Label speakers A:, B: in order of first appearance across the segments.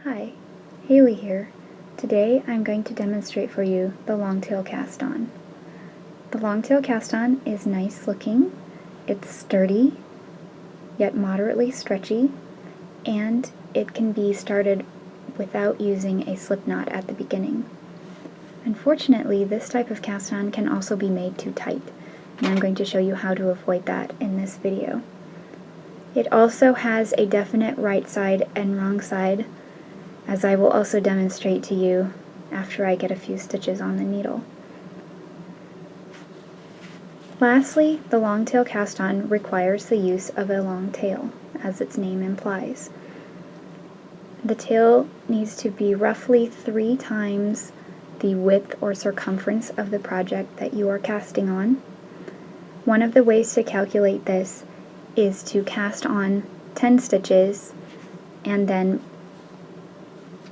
A: Hi, Haley here. Today I'm going to demonstrate for you the longtail cast-on. The longtail cast-on is nice looking, it's sturdy, yet moderately stretchy, and it can be started without using a slip knot at the beginning. Unfortunately, this type of cast-on can also be made too tight, and I'm going to show you how to avoid that in this video. It also has a definite right side and wrong side, as I will also demonstrate to you after I get a few stitches on the needle. Lastly, the longtail cast-on requires the use of a long tail, as its name implies. The tail needs to be roughly 3 times the width or circumference of the project that you are casting on. One of the ways to calculate this is to cast on 10 stitches and then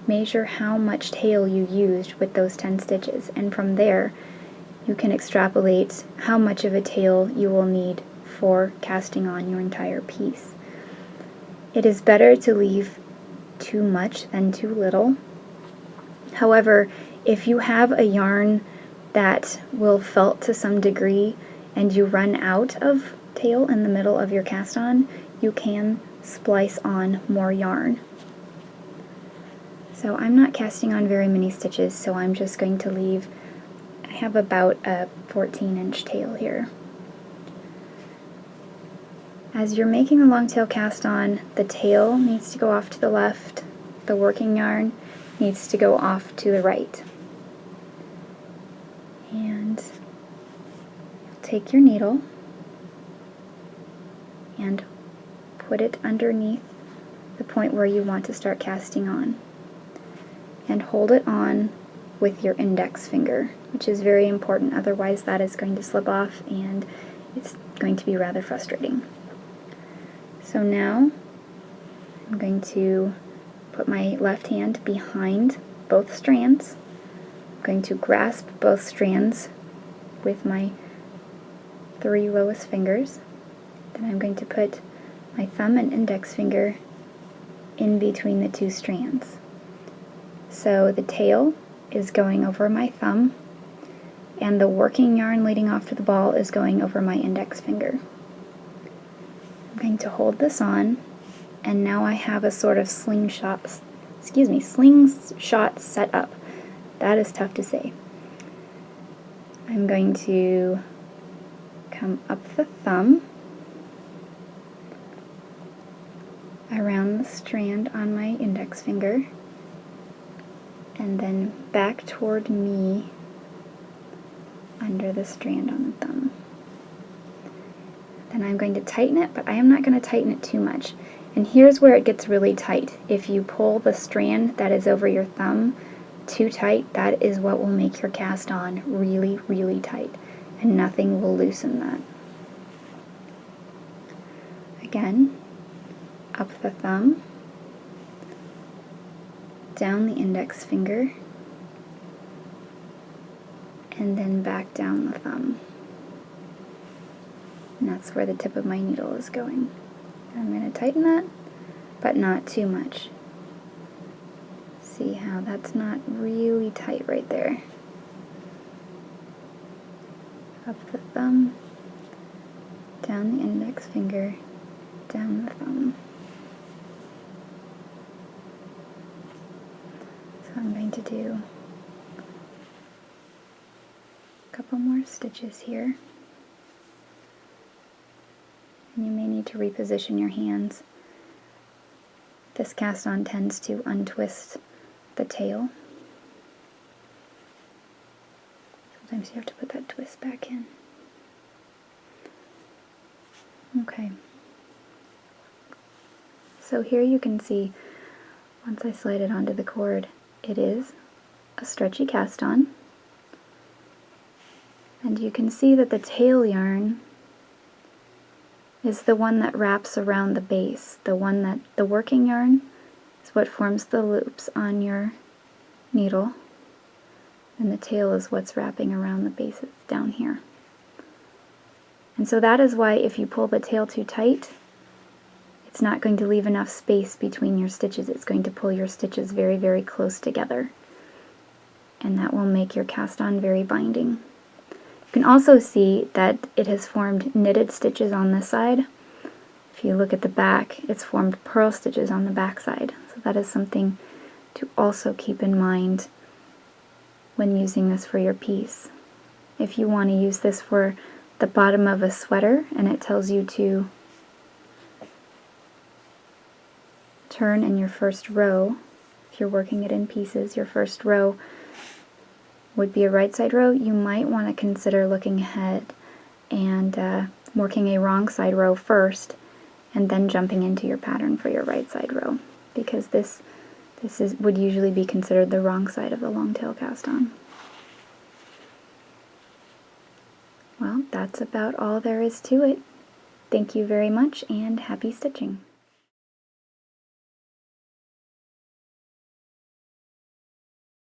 A: measure how much tail you used with those 10 stitches, and from there you can extrapolate how much of a tail you will need for casting on your entire piece. It is better to leave too much than too little. However, if you have a yarn that will felt to some degree and you run out of tail in the middle of your cast on, you can splice on more yarn. So I'm not casting on very many stitches, so I'm just going to leave, I have about a 14-inch tail here. As you're making a long tail cast on, the tail needs to go off to the left, the working yarn needs to go off to the right. And take your needle and put it underneath the point where you want to start casting on, and hold it on with your index finger, which is very important, otherwise that is going to slip off and it's going to be rather frustrating. So now I'm going to put my left hand behind both strands. I'm going to grasp both strands with my 3 lowest fingers. Then I'm going to put my thumb and index finger in between the 2 strands. So the tail is going over my thumb, and the working yarn leading off to the ball is going over my index finger. I'm going to hold this on, and now I have a sort of slingshot set up. That is tough to say. I'm going to come up the thumb, around the strand on my index finger, and then back toward me under the strand on the thumb. Then I'm going to tighten it, but I am not going to tighten it too much. And here's where it gets really tight. If you pull the strand that is over your thumb too tight, that is what will make your cast on really, really tight, and nothing will loosen that. Again, up the thumb, down the index finger, and then back down the thumb. And that's where the tip of my needle is going. I'm going to tighten that, but not too much. See how that's not really tight right there. Up the thumb, down the index finger, down the thumb. So I'm going to do a couple more stitches here. And you may need to reposition your hands. This cast on tends to untwist the tail. Sometimes you have to put that twist back in. Okay. So here you can see, once I slide it onto the cord, it is a stretchy cast on. And you can see that the tail yarn is the one that wraps around the base. The working yarn is what forms the loops on your needle, and the tail is what's wrapping around the base down here. And so that is why if you pull the tail too tight, it's not going to leave enough space between your stitches. It's going to pull your stitches very, very close together. And that will make your cast on very binding. You can also see that it has formed knitted stitches on this side. If you look at the back, it's formed purl stitches on the back side. So that is something to also keep in mind when using this for your piece. If you want to use this for the bottom of a sweater and it tells you to turn in your first row, if you're working it in pieces, your first row would be a right side row, you might want to consider looking ahead and working a wrong side row first and then jumping into your pattern for your right side row, because this would usually be considered the wrong side of the long tail cast on. Well, that's about all there is to it. Thank you very much and happy stitching.